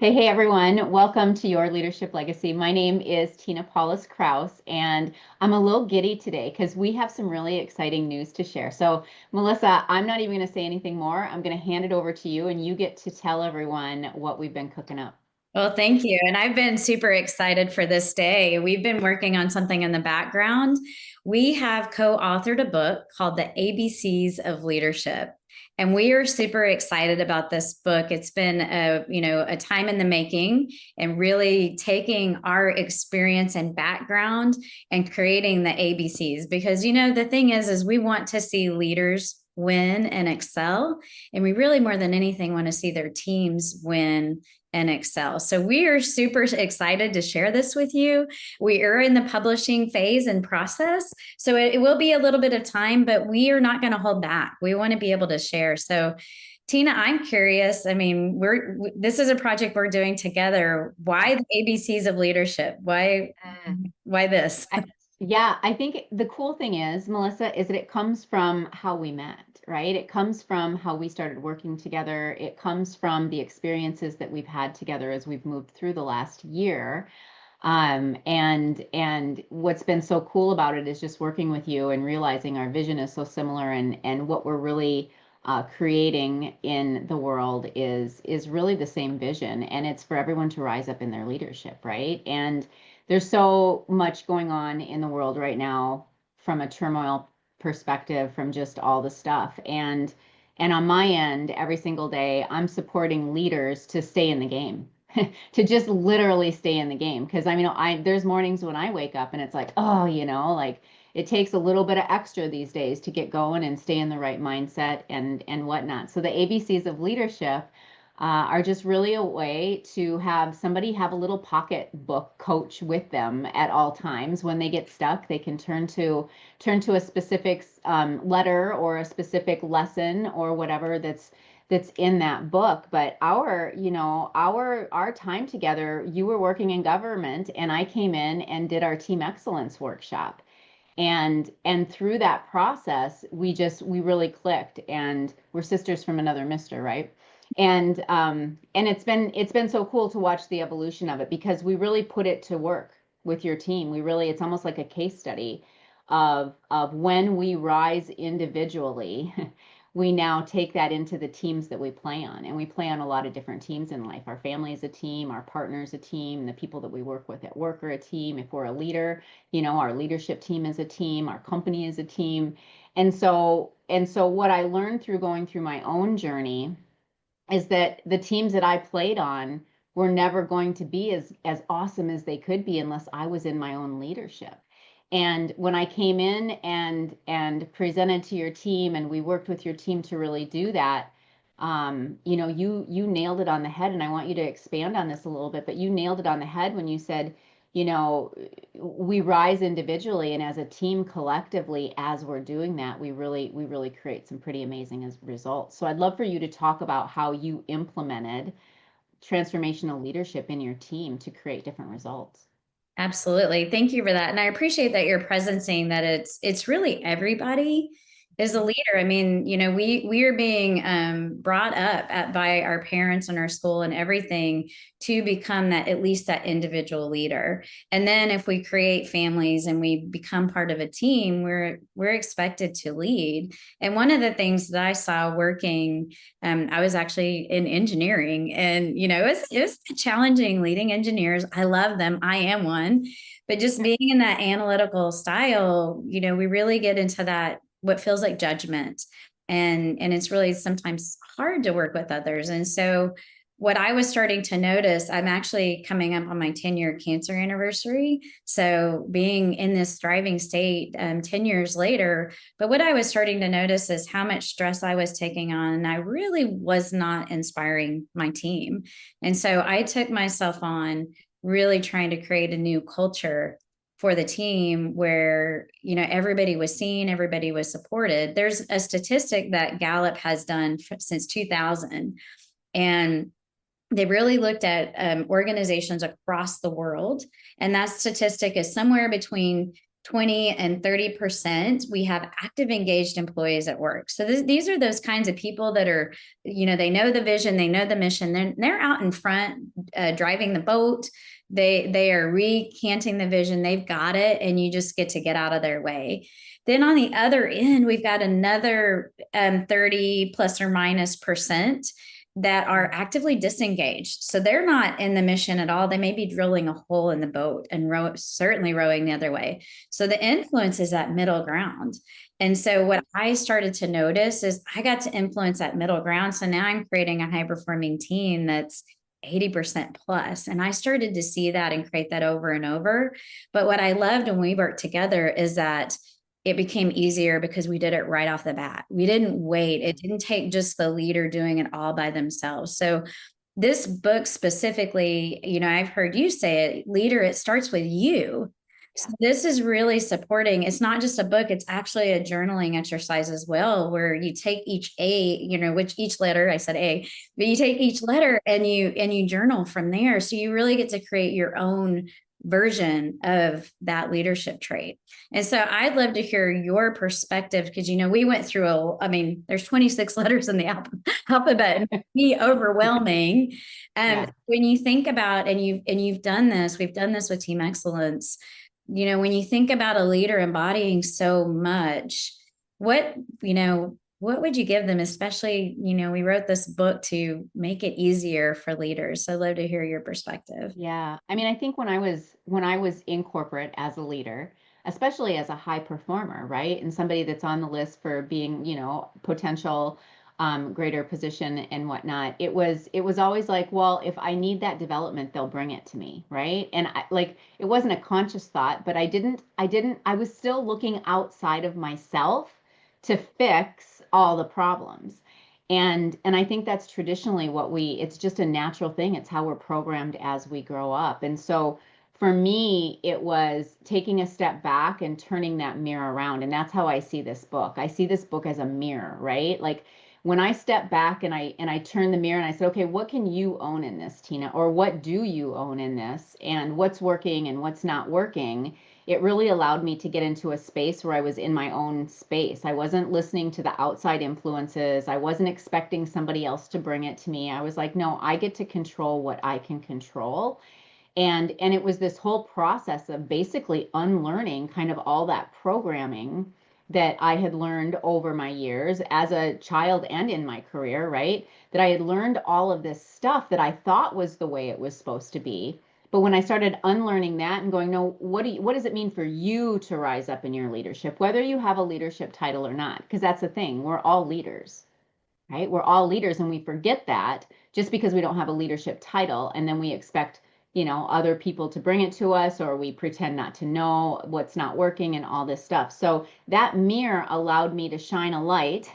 Hey, everyone. Welcome to Your Leadership Legacy. My name is Tina Paulus-Krause, and I'm a little giddy today because we have some really exciting news to share. So, Melissa, I'm not even going to say anything more. I'm going to hand it over to you, and you get to tell everyone what we've been cooking up. Well, thank you. And I've been super excited for this day. We've been working on something in the background. We have co-authored a book called The ABCs of Leadership. And we are super excited about this book. It's been a time in the making and really taking our experience and background and creating the ABCs because the thing is we want to see leaders win and excel, and we really more than anything want to see their teams win and excel. So we are super excited to share this with you. We are in the publishing phase and process. So it will be a little bit of time, but we are not going to hold back. We want to be able to share. So Tina, I'm curious. I mean, this is a project we're doing together. Why the ABCs of leadership? Why this? Yeah, I think the cool thing is, Melissa, is that it comes from how we met, right? It comes from how we started working together. It comes from the experiences that we've had together as we've moved through the last year. And what's been so cool about it is just working with you and realizing our vision is so similar, and what we're really creating in the world is really the same vision, and it's for everyone to rise up in their leadership, right? And there's so much going on in the world right now from a turmoil perspective, from just all the stuff. And on my end, every single day, I'm supporting leaders to stay in the game, to just literally stay in the game. Because I mean, there's mornings when I wake up and it's like, oh, like it takes a little bit of extra these days to get going and stay in the right mindset and whatnot. So the ABCs of leadership are just really a way to have somebody have a little pocketbook coach with them at all times. When they get stuck, they can turn to a specific letter or a specific lesson or whatever that's in that book. But our time together, you were working in government and I came in and did our team excellence workshop. And through that process, we really clicked, and we're sisters from another mister, right? And it's been so cool to watch the evolution of it because we really put it to work with your team. It's almost like a case study of when we rise individually, we now take that into the teams that we play on. And we play on a lot of different teams in life. Our family is a team, our partner is a team, the people that we work with at work are a team. If we're a leader, our leadership team is a team, our company is a team. And so what I learned through going through my own journey is that the teams that I played on were never going to be as awesome as they could be unless I was in my own leadership. And when I came in and presented to your team and we worked with your team to really do that, you nailed it on the head. And I want you to expand on this a little bit, but you nailed it on the head when you said, you know, we rise individually and as a team collectively, as we're doing that, we really create some pretty amazing results. So I'd love for you to talk about how you implemented transformational leadership in your team to create different results. Absolutely. Thank you for that. And I appreciate that you're presencing that it's really everybody is a leader. I mean, we are being brought up by our parents and our school and everything to become that, at least that individual leader. And then if we create families and we become part of a team, we're expected to lead. And one of the things that I saw working, I was actually in engineering, and it was challenging leading engineers. I love them. I am one. But just being in that analytical style, we really get into that what feels like judgment, and it's really sometimes hard to work with others. And so what I was starting to notice, I'm actually coming up on my 10-year cancer anniversary, so being in this thriving state 10 years later. But what I was starting to notice is how much stress I was taking on, and I really was not inspiring my team. And so I took myself on really trying to create a new culture for the team where everybody was seen, everybody was supported. There's a statistic that Gallup has done since 2000, and they really looked at organizations across the world, and that statistic is somewhere between 20 and 30%, we have active engaged employees at work. So these are those kinds of people that are, they know the vision, they know the mission, they're out in front, driving the boat. They are recanting the vision, they've got it, and you just get to get out of their way. Then on the other end, we've got another 30 plus or minus percent that are actively disengaged. So they're not in the mission at all. They may be drilling a hole in the boat and certainly rowing the other way. So the influence is that middle ground. And so what I started to notice is I got to influence that middle ground. So now I'm creating a high performing team that's 80% plus. And I started to see that and create that over and over. But what I loved when we worked together is that it became easier because we did it right off the bat. We didn't wait. It didn't take just the leader doing it all by themselves. So this book specifically, I've heard you say it, leader, it starts with you. So this is really supporting. It's not just a book, it's actually a journaling exercise as well, where you take each which each letter, I said A, but you take each letter and you journal from there. So you really get to create your own version of that leadership trait. And so I'd love to hear your perspective, because we went through there's 26 letters in the alphabet, and be overwhelming. When you think about, and you've done this, we've done this with Team Excellence, when you think about a leader embodying so much, what would you give them? Especially, we wrote this book to make it easier for leaders. So I'd love to hear your perspective. Yeah. I think when I was in corporate as a leader, especially as a high performer, right? And somebody that's on the list for being, potential greater position and whatnot, it was always like, well, if I need that development, they'll bring it to me, right? And it wasn't a conscious thought, but I was still looking outside of myself to fix all the problems. And I think that's traditionally it's just a natural thing. It's how we're programmed as we grow up. And so for me, it was taking a step back and turning that mirror around. And that's how I see this book. I see this book as a mirror, right? Like when I step back and I turn the mirror and I said, okay, what can you own in this, Tina? Or what do you own in this? And what's working and what's not working? It really allowed me to get into a space where I was in my own space. I wasn't listening to the outside influences. I wasn't expecting somebody else to bring it to me. I was like, no, I get to control what I can control. And it was this whole process of basically unlearning kind of all that programming that I had learned over my years as a child and in my career, right? That I had learned all of this stuff that I thought was the way it was supposed to be. But when I started unlearning that and going, no, what does it mean for you to rise up in your leadership, whether you have a leadership title or not? Because that's the thing, we're all leaders, right? We're all leaders, and we forget that just because we don't have a leadership title, and then we expect, other people to bring it to us, or we pretend not to know what's not working and all this stuff. So that mirror allowed me to shine a light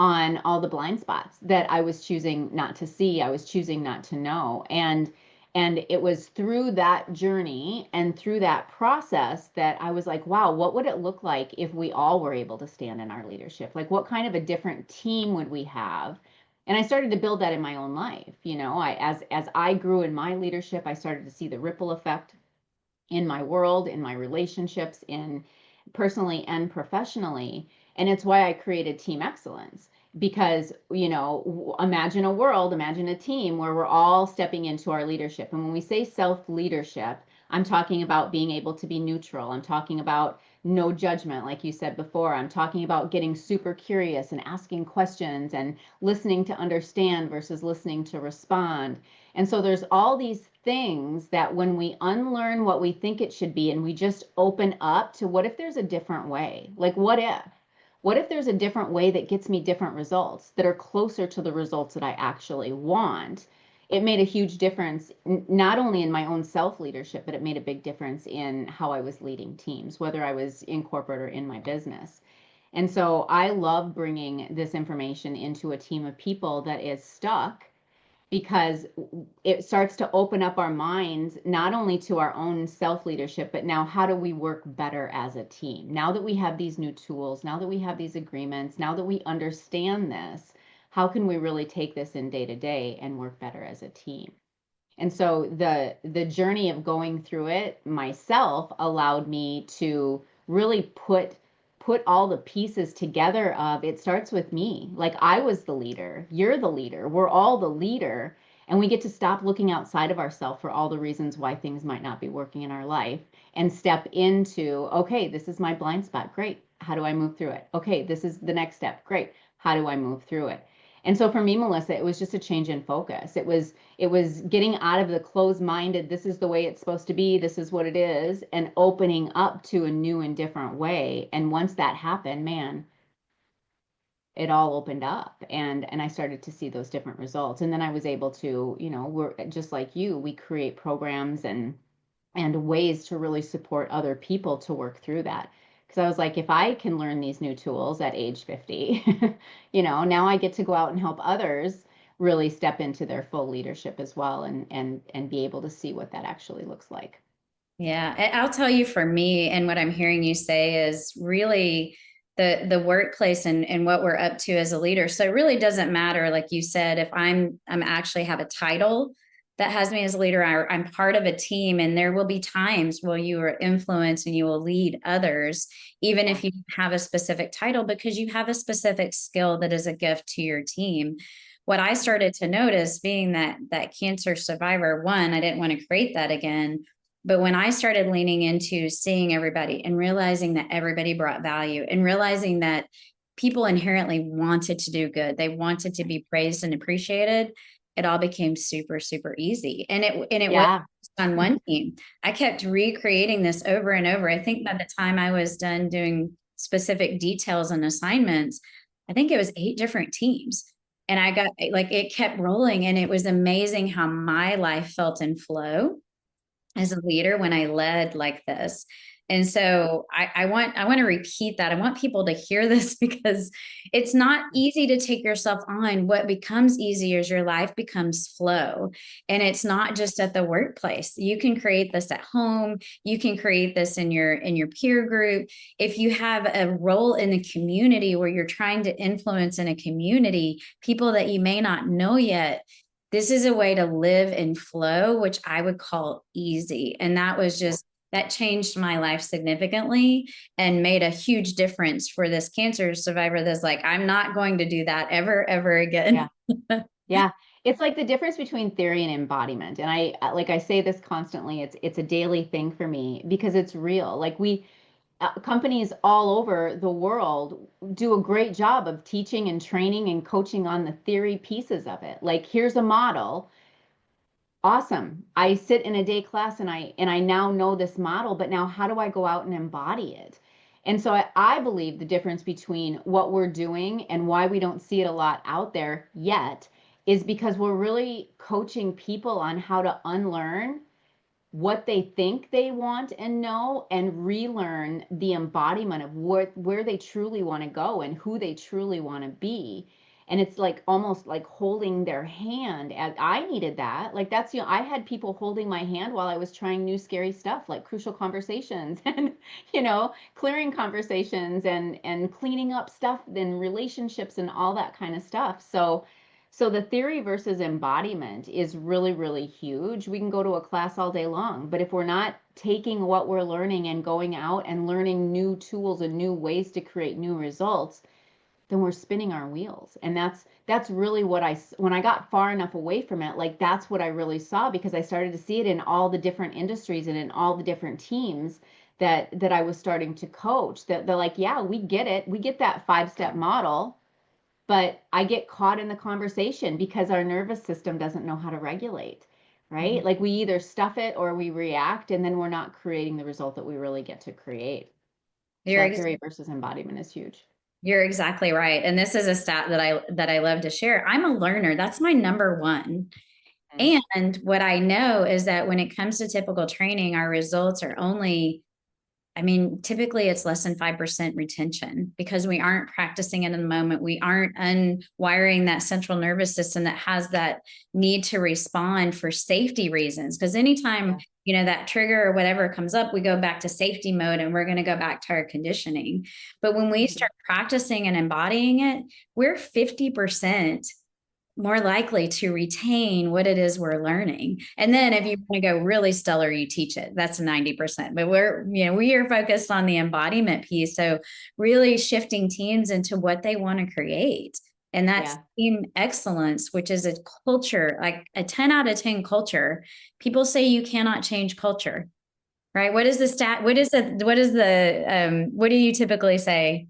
on all the blind spots that I was choosing not to see, I was choosing not to know. And it was through that journey and through that process that I was like, wow, what would it look like if we all were able to stand in our leadership? Like, what kind of a different team would we have? And I started to build that in my own life. As I grew in my leadership, I started to see the ripple effect in my world, in my relationships, in personally and professionally. And it's why I created Team Excellence. Because, imagine a team where we're all stepping into our leadership. And when we say self leadership, I'm talking about being able to be neutral. I'm talking about no judgment, like you said before. I'm talking about getting super curious and asking questions and listening to understand versus listening to respond. And so there's all these things that when we unlearn what we think it should be and we just open up to what if there's a different way? Like, what if? What if there's a different way that gets me different results that are closer to the results that I actually want? It made a huge difference, not only in my own self leadership, but it made a big difference in how I was leading teams, whether I was in corporate or in my business. And so I love bringing this information into a team of people that is stuck, because it starts to open up our minds not only to our own self leadership, but now how do we work better as a team? Now that we have these new tools, now that we have these agreements, now that we understand this, how can we really take this in day to day and work better as a team? And so the journey of going through it myself allowed me to really put all the pieces together of it starts with me. Like I was the leader, you're the leader, we're all the leader, and we get to stop looking outside of ourselves for all the reasons why things might not be working in our life and step into, okay, this is my blind spot. Great. How do I move through it? Okay, this is the next step. Great. How do I move through it? And so for me, Melissa, it was just a change in focus. It was getting out of the closed-minded, this is the way it's supposed to be, this is what it is, and opening up to a new and different way. And once that happened, man, it all opened up and I started to see those different results. And then I was able to, we're just like you, we create programs and ways to really support other people to work through that. Because I was like, if I can learn these new tools at age 50, now I get to go out and help others really step into their full leadership as well and be able to see what that actually looks like. Yeah, I'll tell you, for me, and what I'm hearing you say is really the workplace and what we're up to as a leader. So it really doesn't matter, like you said, if I'm actually have a title that has me as a leader, I'm part of a team, and there will be times where you are influenced and you will lead others, even Yeah. if you have a specific title, because you have a specific skill that is a gift to your team. What I started to notice, being that cancer survivor, one, I didn't want to create that again. But when I started leaning into seeing everybody and realizing that everybody brought value, and realizing that people inherently wanted to do good, they wanted to be praised and appreciated, it all became super, super easy. And it was Yeah. on one team. I kept recreating this over and over. I think by the time I was done doing specific details and assignments, I think it was 8 different teams. And I got, like, it kept rolling, and it was amazing how my life felt in flow as a leader when I led like this. And so I want to repeat that. I want people to hear this, because it's not easy to take yourself on. What becomes easy is your life becomes flow. And it's not just at the workplace. You can create this at home. You can create this in your peer group. If you have a role in the community where you're trying to influence in a community, people that you may not know yet, this is a way to live in flow, which I would call easy. And that was just, that changed my life significantly and made a huge difference for this cancer survivor that's like, I'm not going to do that ever, ever again. Yeah. Yeah. It's like the difference between theory and embodiment. And like I say this constantly, it's a daily thing for me because it's real. Like companies all over the world do a great job of teaching and training and coaching on the theory pieces of it. Like here's a model. Awesome. I sit in a day class and I now know this model, but now how do I go out and embody it? And so I believe the difference between what we're doing and why we don't see it a lot out there yet is because we're really coaching people on how to unlearn what they think they want and know and relearn the embodiment of where they truly want to go and who they truly want to be. And it's like almost like holding their hand. And I needed that. Like that's, I had people holding my hand while I was trying new scary stuff like crucial conversations and, clearing conversations and cleaning up stuff in relationships and all that kind of stuff. So the theory versus embodiment is really, really huge. We can go to a class all day long, but if we're not taking what we're learning and going out and learning new tools and new ways to create new results, then we're spinning our wheels. And that's really what when I got far enough away from it, like that's what I really saw because I started to see it in all the different industries and in all the different teams that I was starting to coach. That they're like, yeah, we get it. We get that 5-step model, but I get caught in the conversation because our nervous system doesn't know how to regulate, right? Like we either stuff it or we react, and then we're not creating the result that we really get to create. So You're that ex- theory versus embodiment is huge. you're exactly right. And this is a stat that I love to share. I'm a learner. That's my number one. Mm. And what I know is that when it comes to typical training, our results are only, I mean, typically it's less than 5% retention because we aren't practicing it in the moment. We aren't unwiring that central nervous system that has that need to respond for safety reasons. Because anytime, Yeah. that trigger or whatever comes up, we go back to safety mode and we're going to go back to our conditioning. But when we Mhm. start practicing and embodying it, we're 50% more likely to retain what it is we're learning. And then if you want to go really stellar, you teach it. That's 90%. But we are focused on the embodiment piece. So really shifting teams into what they want to create. And that's team excellence, which is a culture, like a 10 out of 10 culture. People say you cannot change culture, right? What is the stat? What do you typically say?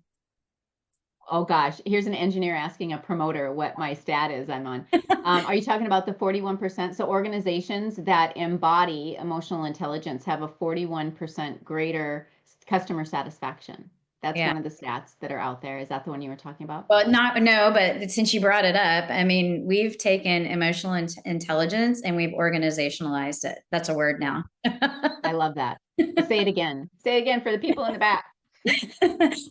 Oh gosh, here's an engineer asking a promoter what my stat is I'm on. Are you talking about the 41%? So organizations that embody emotional intelligence have a 41% greater customer satisfaction. That's one of the stats that are out there. Is that the one you were talking about? Well, no, but since you brought it up, I mean, we've taken emotional intelligence and we've organizationalized it. That's a word now. I love that. Say it again. Say it again for the people in the back.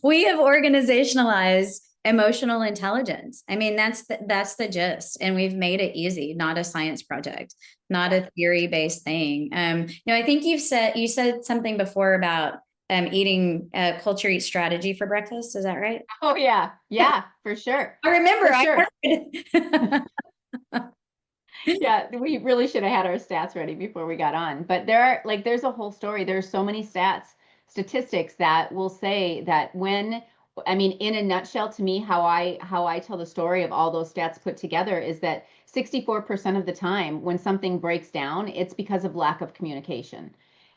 We have organizationalized emotional intelligence. I mean, that's the gist. And we've made it easy, not a science project, not a theory-based thing. I think you said something before about eating culture eat strategy for breakfast. Is that right? Oh yeah. Yeah, for sure. I remember. For sure. Yeah, we really should have had our stats ready before we got on. But there's a whole story. There's so many statistics that will say that in a nutshell, to me, how I tell the story of all those stats put together is that 64% of the time when something breaks down, it's because of lack of communication.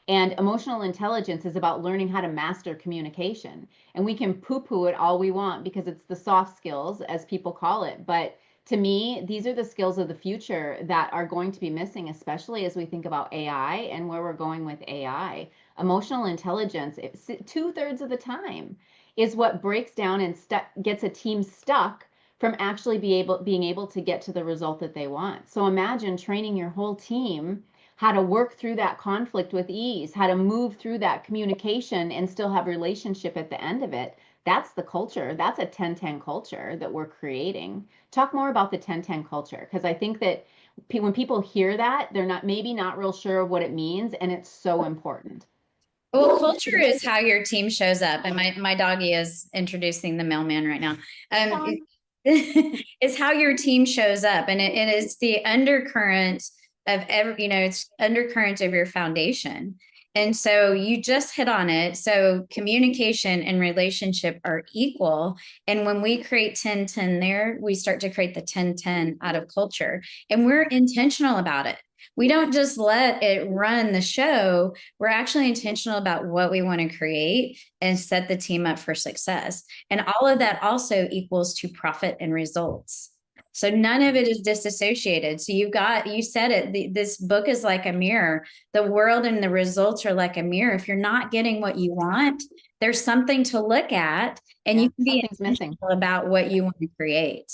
And emotional intelligence is about learning how to master communication. And we can poo-poo it all we want because it's the soft skills, as people call it. But to me, these are the skills of the future that are going to be missing, especially as we think about AI and where we're going with AI. Emotional intelligence, 2/3 of the time, is what breaks down and gets a team stuck from actually being able to get to the result that they want. So imagine training your whole team how to work through that conflict with ease, how to move through that communication and still have relationship at the end of it. That's the culture. That's a 10-10 culture that we're creating. Talk more about the 10-10 culture, because I think that when people hear that, they're maybe not real sure of what it means, and it's so important. Well, culture is how your team shows up. And my doggy is introducing the mailman right now. It's how your team shows up. And it is the undercurrent of it's undercurrent of your foundation. And so you just hit on it. So communication and relationship are equal. And when we create 10-10 there, we start to create the 10-10 out of culture. And we're intentional about it. We don't just let it run the show. We're actually intentional about what we want to create and set the team up for success. And all of that also equals to profit and results. So none of it is disassociated. So you said it, this book is like a mirror. The world and the results are like a mirror. If you're not getting what you want, there's something to look at, and you can be intentional about what you want to create.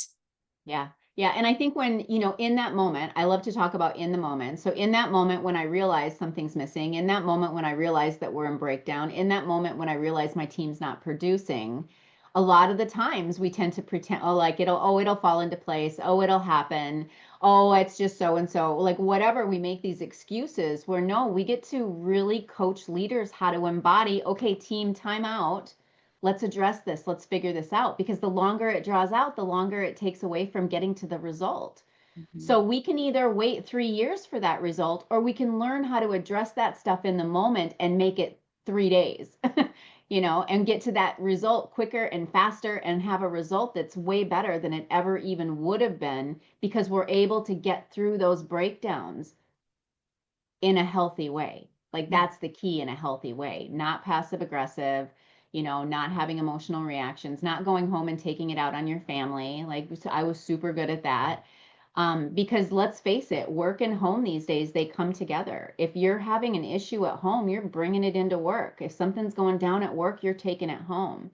Yeah. Yeah. And I think when, in that moment, I love to talk about in the moment. So in that moment, when I realize something's missing, in that moment, when I realize that we're in breakdown, in that moment, when I realize my team's not producing, a lot of the times we tend to pretend, it'll fall into place. Oh, it'll happen. Oh, it's just so and so, like whatever. We make these excuses where no, we get to really coach leaders how to embody, okay, team, time out. Let's address this. Let's figure this out, because the longer it draws out, the longer it takes away from getting to the result. Mm-hmm. So we can either wait 3 years for that result, or we can learn how to address that stuff in the moment and make it 3 days, and get to that result quicker and faster and have a result that's way better than it ever even would have been, because we're able to get through those breakdowns in a healthy way. Like that's the key, in a healthy way, not passive aggressive, not having emotional reactions, not going home and taking it out on your family. Like I was super good at that. Because let's face it, work and home these days, they come together. If you're having an issue at home, you're bringing it into work. If something's going down at work, you're taking it home.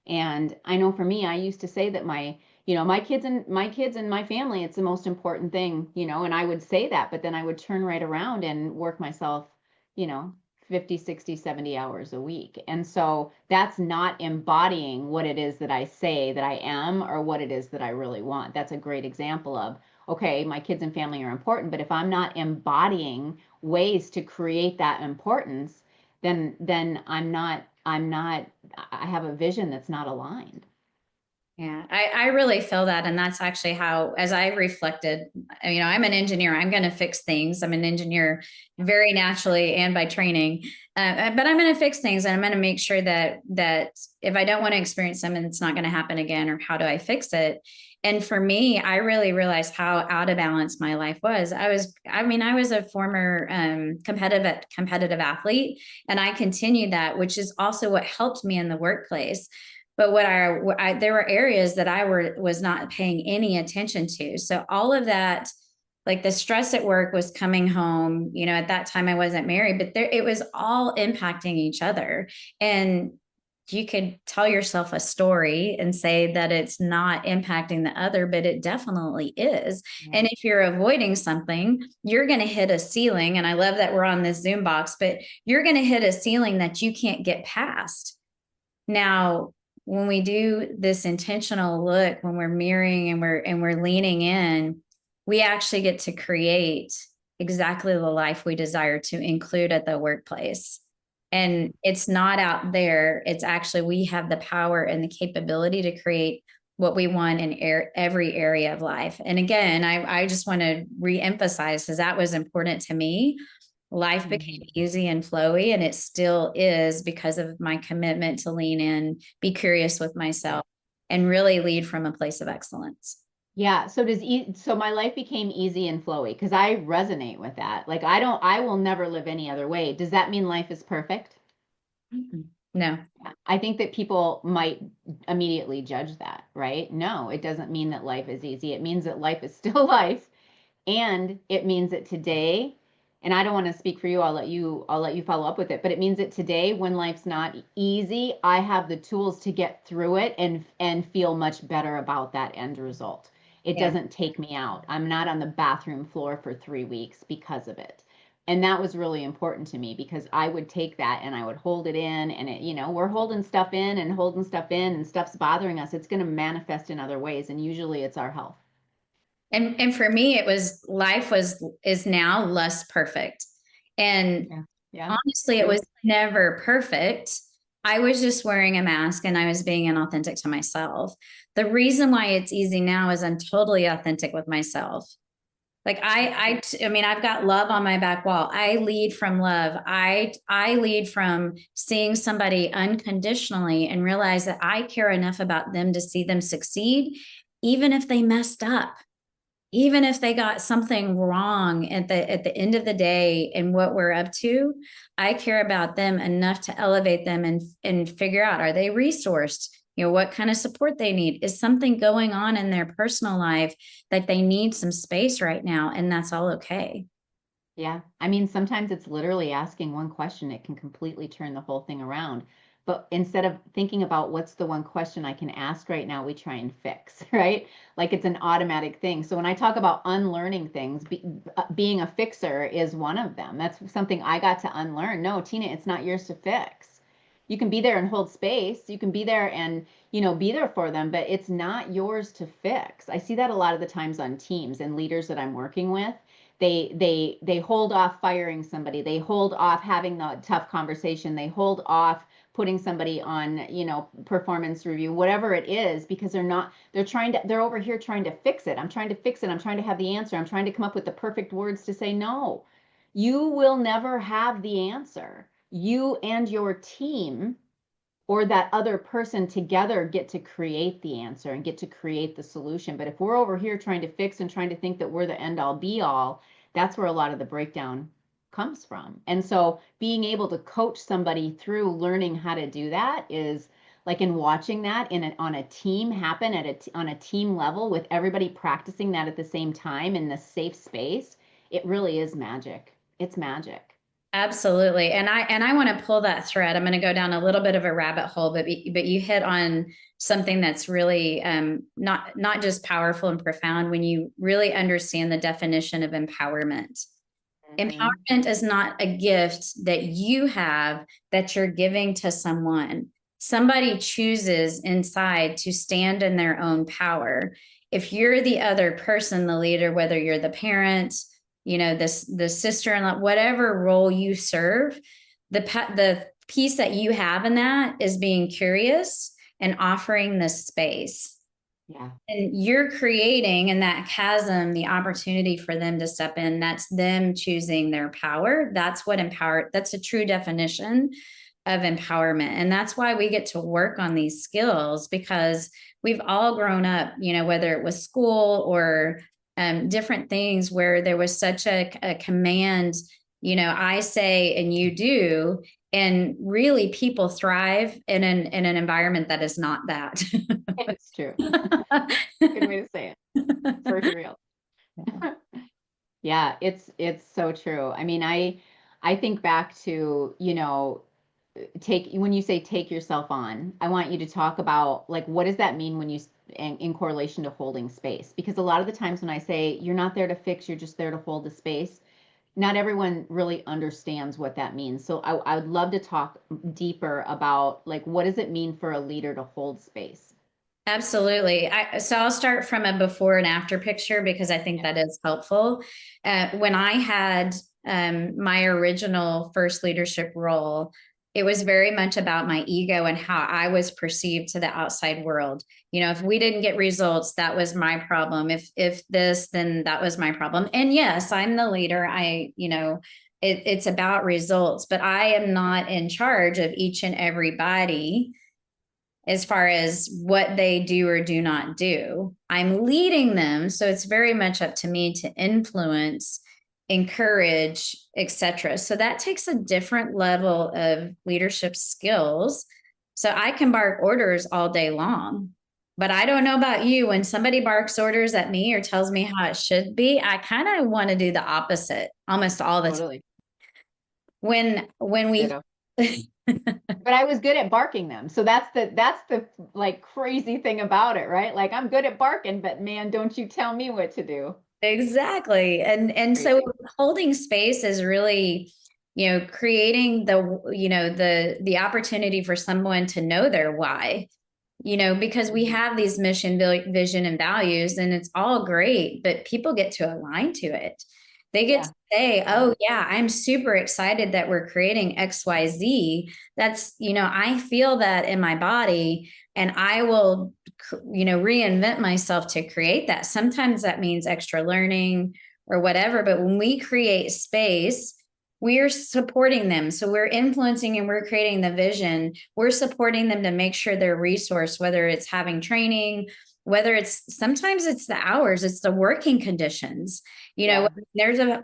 And I know for me, I used to say that my kids and my family, it's the most important thing, and I would say that, but then I would turn right around and work myself, you know, 50, 60, 70 hours a week. And so that's not embodying what it is that I say that I am, or what it is that I really want. That's a great example of, okay, my kids and family are important, but if I'm not embodying ways to create that importance, then I have a vision that's not aligned. Yeah, I really feel that. And that's actually how, as I reflected, I'm an engineer, I'm going to fix things. I'm an engineer very naturally and by training, but I'm going to fix things, and I'm going to make sure that if I don't want to experience them, and it's not going to happen again, or how do I fix it? And for me, I really realized how out of balance my life was. I was a former competitive athlete, and I continued that, which is also what helped me in the workplace. But there were areas that was not paying any attention to. So all of that, like the stress at work was coming home, at that time I wasn't married, but it was all impacting each other. And you could tell yourself a story and say that it's not impacting the other, but it definitely is. Yeah. And if you're avoiding something, you're going to hit a ceiling. And I love that we're on this Zoom box, but you're going to hit a ceiling that you can't get past. Now, when we do this intentional look, when we're mirroring and we're leaning in, we actually get to create exactly the life we desire to include at the workplace. And it's not out there. It's actually, we have the power and the capability to create what we want in every area of life. And again, I just want to reemphasize, because that was important to me. Life became easy and flowy, and it still is, because of my commitment to lean in, be curious with myself, and really lead from a place of excellence. Yeah. So my life became easy and flowy, because I resonate with that. Like I will never live any other way. Does that mean life is perfect? No. I think that people might immediately judge that, right? No, it doesn't mean that life is easy. It means that life is still life. And it means that today, and I don't want to speak for you, I'll let you follow up with it, but it means that today, when life's not easy, I have the tools to get through it and feel much better about that end result. It Yeah. doesn't take me out. I'm not on the bathroom floor for 3 weeks because of it. And that was really important to me, because I would take that and I would hold it in, and we're holding stuff in and holding stuff in, and stuff's bothering us. It's going to manifest in other ways, and usually it's our health. And for me, it was, life is now less perfect. And Yeah. Yeah. honestly, it was never perfect. I was just wearing a mask, and I was being inauthentic to myself. The reason why it's easy now is I'm totally authentic with myself. Like I've got love on my back wall. I lead from love. I lead from seeing somebody unconditionally and realize that I care enough about them to see them succeed, even if they messed up, even if they got something wrong at the end of the day and what we're up to. I care about them enough to elevate them and figure out, are they resourced? What kind of support they need. Is something going on in their personal life that they need some space right now? And that's all okay. Yeah. I mean, sometimes it's literally asking one question, it can completely turn the whole thing around. But instead of thinking about what's the one question I can ask right now, we try and fix, right? Like it's an automatic thing. So when I talk about unlearning things, being a fixer is one of them. That's something I got to unlearn. No, Tina, it's not yours to fix. You can be there and hold space. You can be there and, be there for them, but it's not yours to fix. I see that a lot of the times on teams and leaders that I'm working with. They hold off firing somebody, they hold off having the tough conversation, they hold off putting somebody on performance review, whatever it is, because they're over here trying to fix it. I'm trying to fix it, I'm trying to have the answer, I'm trying to come up with the perfect words to say no. You will never have the answer. You and your team, or that other person together, get to create the answer and get to create the solution. But if we're over here trying to fix and trying to think that we're the end all be all, that's where a lot of the breakdown comes from. And so being able to coach somebody through learning how to do that is like, in watching that on a team happen on a team level, with everybody practicing that at the same time in this safe space, it really is magic. It's magic. Absolutely. And I want to pull that thread. I'm going to go down a little bit of a rabbit hole, but you hit on something that's really not just powerful and profound when you really understand the definition of empowerment. Empowerment is not a gift that you have that you're giving to someone. Somebody chooses inside to stand in their own power. If you're the other person, the leader, whether you're the parent, the sister-in-law, whatever role you serve, the piece that you have in that is being curious and offering this space. Yeah. And you're creating in that chasm the opportunity for them to step in. That's them choosing their power. That's what that's a true definition of empowerment. And that's why we get to work on these skills, because we've all grown up, whether it was school or different things where there was such a command, I say and you do. And really, people thrive in an environment that is not that. It's true. Good way to say it. For real. Yeah, it's so true. I mean, I think back to, take when you say take yourself on, I want you to talk about like what does that mean when you in correlation to holding space? Because a lot of the times when I say you're not there to fix, you're just there to hold the space, not everyone really understands what that means. So I would love to talk deeper about like what does it mean for a leader to hold space? Absolutely. So I'll start from a before and after picture because I think Yeah. that is helpful. When I had my original first leadership role, it was very much about my ego and how I was perceived to the outside world. If we didn't get results, that was my problem. If this, then that was my problem. And yes, I'm the leader. It's about results, but I am not in charge of each and everybody as far as what they do or do not do. I'm leading them, so it's very much up to me to influence, encourage, etc. So that takes a different level of leadership skills. So I can bark orders all day long, but I don't know about you. When somebody barks orders at me or tells me how it should be, I kind of want to do the opposite almost all the time. Totally. When we But I was good at barking them. So that's the like crazy thing about it, right? Like I'm good at barking, but man, don't you tell me what to do. Exactly. And so Crazy. holding space is really, creating the opportunity for someone to know their why, because we have these mission, vision, and values, and it's all great, but people get to align to it. They get Yeah. to say, Yeah. oh, yeah, I'm super excited that we're creating XYZ. That's, I feel that in my body, and I will, reinvent myself to create that. Sometimes that means extra learning or whatever. But when we create space, we're supporting them. So we're influencing and we're creating the vision. We're supporting them to make sure they're resourced, whether it's having training, whether it's sometimes it's the hours, it's the working conditions. Yeah.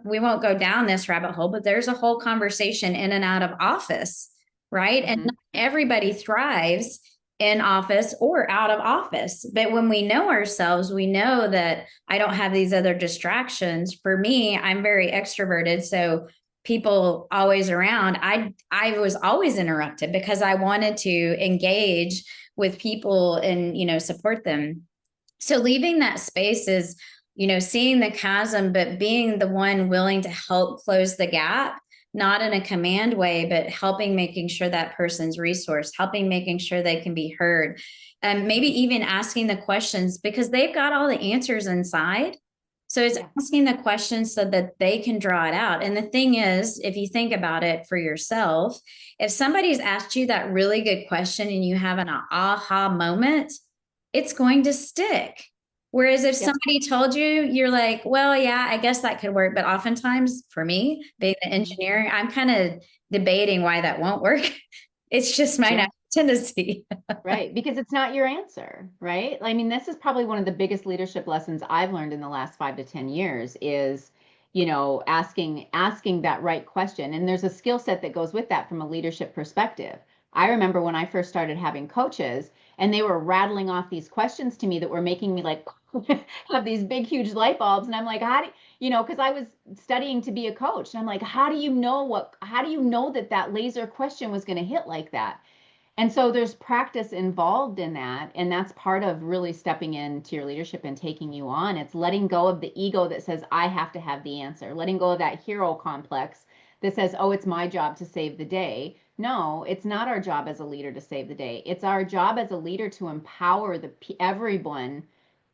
We won't go down this rabbit hole, but there's a whole conversation in and out of office, right? And Mm-hmm. not everybody thrives in office or out of office. But when we know ourselves, we know that I don't have these other distractions. For me, I'm very extroverted. So people always around, I was always interrupted because I wanted to engage with people and support them. So leaving that space is seeing the chasm, but being the one willing to help close the gap, not in a command way, but helping, making sure that person's resource, helping, making sure they can be heard, and maybe even asking the questions because they've got all the answers inside. So it's Yeah. asking the questions so that they can draw it out. And the thing is, if you think about it for yourself, if somebody's asked you that really good question and you have an aha moment, it's going to stick. Whereas if Yep. somebody told you, you're like, well, yeah, I guess that could work. But oftentimes for me, being the engineer, I'm kind of debating why that won't work. It's just my Yeah. natural tendency. Right. Because it's not your answer, right? I mean, this is probably one of the biggest leadership lessons I've learned in the last 5 to 10 years is, asking that right question. And there's a skill set that goes with that from a leadership perspective. I remember when I first started having coaches and they were rattling off these questions to me that were making me like have these big, huge light bulbs. And I'm like, because I was studying to be a coach. And I'm like, how do you know that laser question was going to hit like that? And so there's practice involved in that. And that's part of really stepping into your leadership and taking you on. It's letting go of the ego that says, I have to have the answer, letting go of that hero complex that says, oh, it's my job to save the day. No, it's not our job as a leader to save the day. It's our job as a leader to empower everyone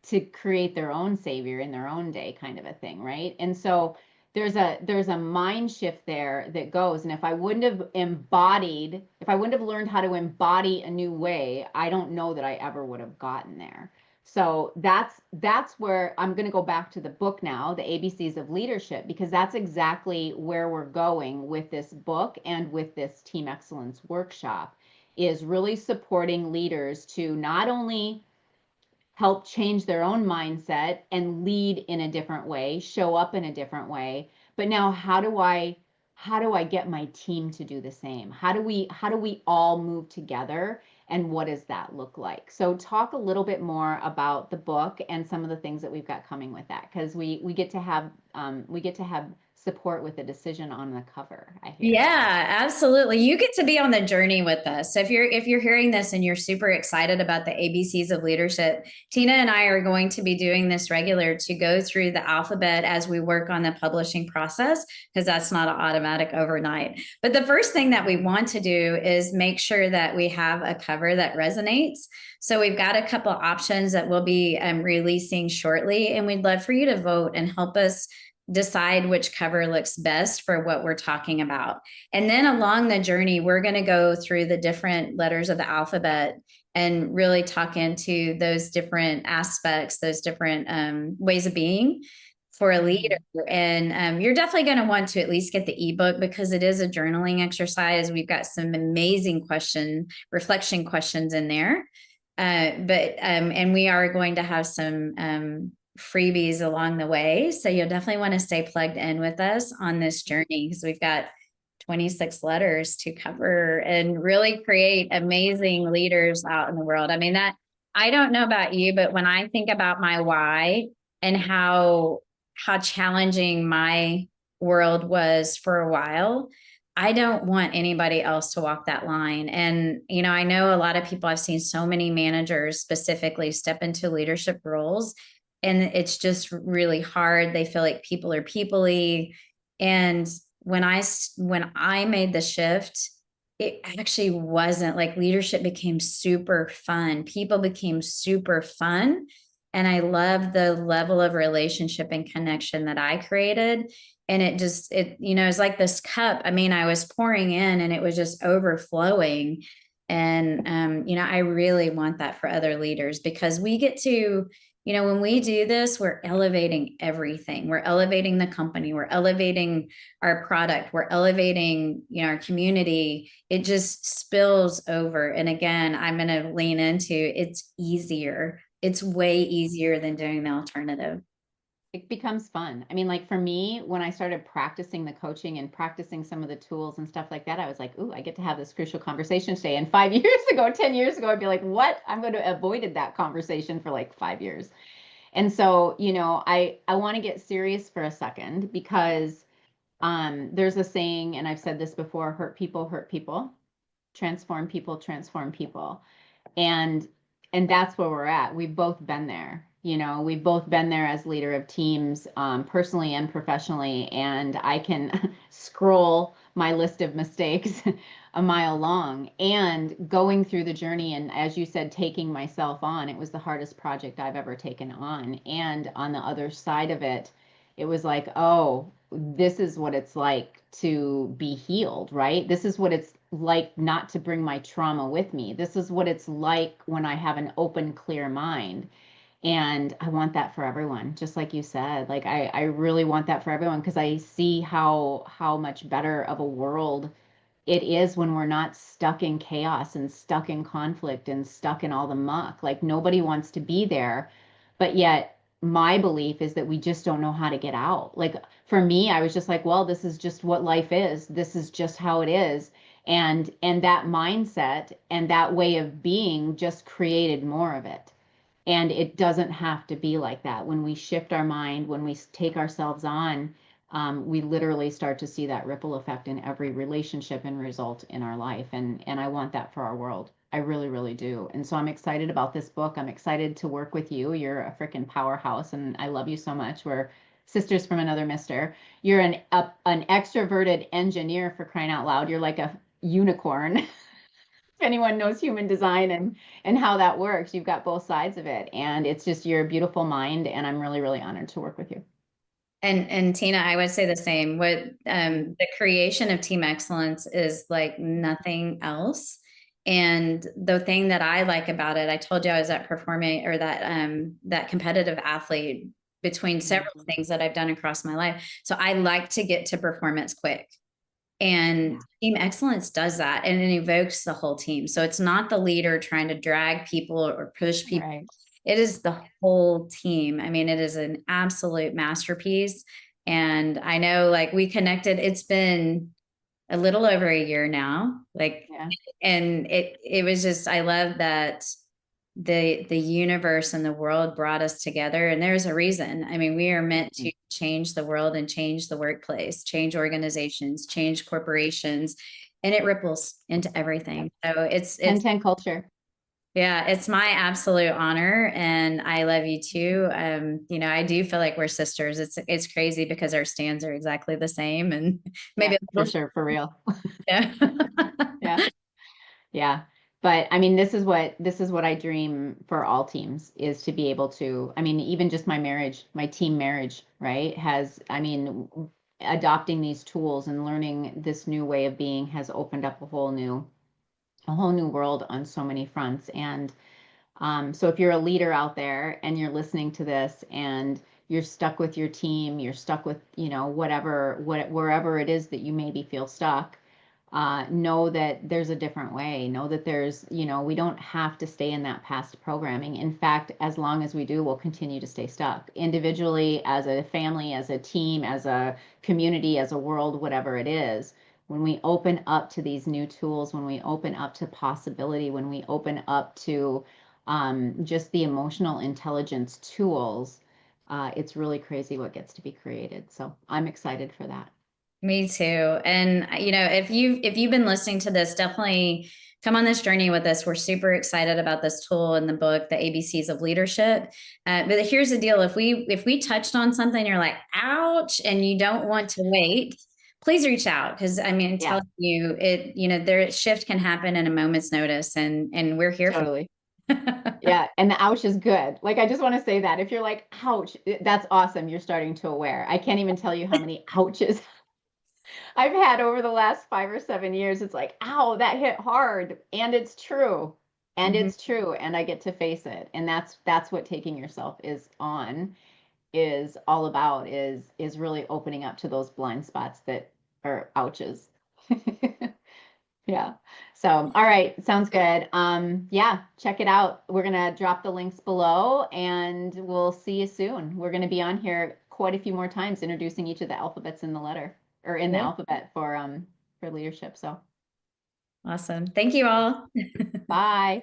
to create their own savior in their own day, kind of a thing, right? And so there's a mind shift there that goes, and if I wouldn't have learned how to embody a new way, I don't know that I ever would have gotten there. So that's where I'm going to go back to the book now, the ABCs of Leadership, because that's exactly where we're going with this book and with this Team Excellence workshop, is really supporting leaders to not only help change their own mindset and lead in a different way, show up in a different way. But now how do I get my team to do the same? How do we all move together, and what does that look like? So talk a little bit more about the book and some of the things that we've got coming with that, because we get to have support with a decision on the cover, I hear. Yeah, absolutely. You get to be on the journey with us. So if you're hearing this and you're super excited about the ABCs of leadership, Tina and I are going to be doing this regular to go through the alphabet as we work on the publishing process, because that's not automatic overnight. But the first thing that we want to do is make sure that we have a cover that resonates. So we've got a couple options that we'll be releasing shortly, and we'd love for you to vote and help us decide which cover looks best for what we're talking about. And then along the journey, we're going to go through the different letters of the alphabet and really talk into those different aspects, those different ways of being for a leader. And you're definitely going to want to at least get the ebook, because it is a journaling exercise. We've got some amazing reflection questions in there. And we are going to have some freebies along the way. So you'll definitely want to stay plugged in with us on this journey, because we've got 26 letters to cover and really create amazing leaders out in the world. I mean, that I don't know about you, but when I think about my why and how challenging my world was for a while, I don't want anybody else to walk that line. And, I know a lot of people, I've seen so many managers specifically step into leadership roles, and it's just really hard. They feel like people are people-y. And when I made the shift, it actually wasn't. Like, leadership became super fun. People became super fun. And I love the level of relationship and connection that I created. And it's like this cup. I mean, I was pouring in and it was just overflowing. And, I really want that for other leaders, because we get to, when we do this, we're elevating everything. We're elevating the company. We're elevating our product. We're elevating, our community. It just spills over. And again, I'm going to lean into it's easier. It's way easier than doing the alternative. It becomes fun. I mean, like for me, when I started practicing the coaching and practicing some of the tools and stuff like that, I was like, ooh, I get to have this crucial conversation today. And 5 years ago, 10 years ago, I'd be like, what? I'm going to avoided that conversation for like 5 years. And so, I want to get serious for a second, because there's a saying, and I've said this before: hurt people, transform people. and and that's where we're at. We've both been there. We've both been there as leader of teams, personally and professionally, and I can scroll my list of mistakes a mile long. And going through the journey, and as you said, taking myself on, it was the hardest project I've ever taken on. And on the other side of it, it was like, oh, this is what it's like to be healed, right? This is what it's like not to bring my trauma with me. This is what it's like when I have an open, clear mind. And I want that for everyone, just like you said. Like I really want that for everyone, because I see how much better of a world it is when we're not stuck in chaos and stuck in conflict and stuck in all the muck. Like nobody wants to be there, but yet my belief is that we just don't know how to get out. Like for me, I was just like, well, this is just what life is. This is just how it is. And that mindset and that way of being just created more of it. And it doesn't have to be like that. When we shift our mind, when we take ourselves on, we literally start to see that ripple effect in every relationship and result in our life. And I want that for our world. I really, really do. And so I'm excited about this book. I'm excited to work with you. You're a freaking powerhouse, and I love you so much. We're sisters from another mister. You're an extroverted engineer, for crying out loud. You're like a unicorn. If anyone knows human design and how that works, you've got both sides of it. And it's just your beautiful mind. And I'm really, really honored to work with you. And Tina, I would say the same. What the creation of Team Excellence is like nothing else. And the thing that I like about it, I told you I was that performing or that competitive athlete between several things that I've done across my life. So I like to get to performance quick. And team excellence does that, and it evokes the whole team. So it's not the leader trying to drag people or push people. Right. It is the whole team. I mean, it is an absolute masterpiece. And I know like we connected, it's been a little over a year now. Like, Yeah. and it was just, I love that the universe and the world brought us together, and there's a reason. I mean, we are meant to change the world and change the workplace, change organizations, change corporations, and it ripples into everything. So it's 10-10 culture. yeah, it's my absolute honor, and I love you too. You know, I do feel like we're sisters. It's crazy because our stands are exactly the same, and maybe Yeah, a for little sure, for real. yeah. Yeah. Yeah. But I mean, this is what I dream for all teams is to be able to, I mean, even just my marriage, my team marriage, right, has, I mean, adopting these tools and learning this new way of being has opened up a whole new world on so many fronts. And so if you're a leader out there and you're listening to this and you're stuck with your team, you're stuck with, wherever it is that you maybe feel stuck, know that there's a different way. Know that we don't have to stay in that past programming. In fact, as long as we do, we'll continue to stay stuck individually, as a family, as a team, as a community, as a world, whatever it is. When we open up to these new tools, when we open up to possibility, when we open up to just the emotional intelligence tools, it's really crazy what gets to be created. So I'm excited for that. Me too. And you know, if you've been listening to this, definitely come on this journey with us. We're super excited about this tool in the book, The ABCs of Leadership. But here's the deal: if we touched on something, you're like, "Ouch," and you don't want to wait, please reach out because I mean, I'm Yeah, telling you, there shift can happen in a moment's notice, and we're here for. totally. Yeah, and the ouch is good. Like, I just want to say that if you're like, ouch, that's awesome. You're starting to aware. I can't even tell you how many ouches I've had over the last 5 or 7 years. It's like, ow, that hit hard. And it's true. And Mhm. it's true. And I get to face it. And that's what taking yourself is all about, is really opening up to those blind spots that are ouches. Yeah. So, all right, sounds good. Yeah, check it out. We're gonna drop the links below and we'll see you soon. We're gonna be on here quite a few more times introducing each of the alphabets in the letter or in the Yeah. alphabet for leadership. So, Awesome. Thank you all. bye.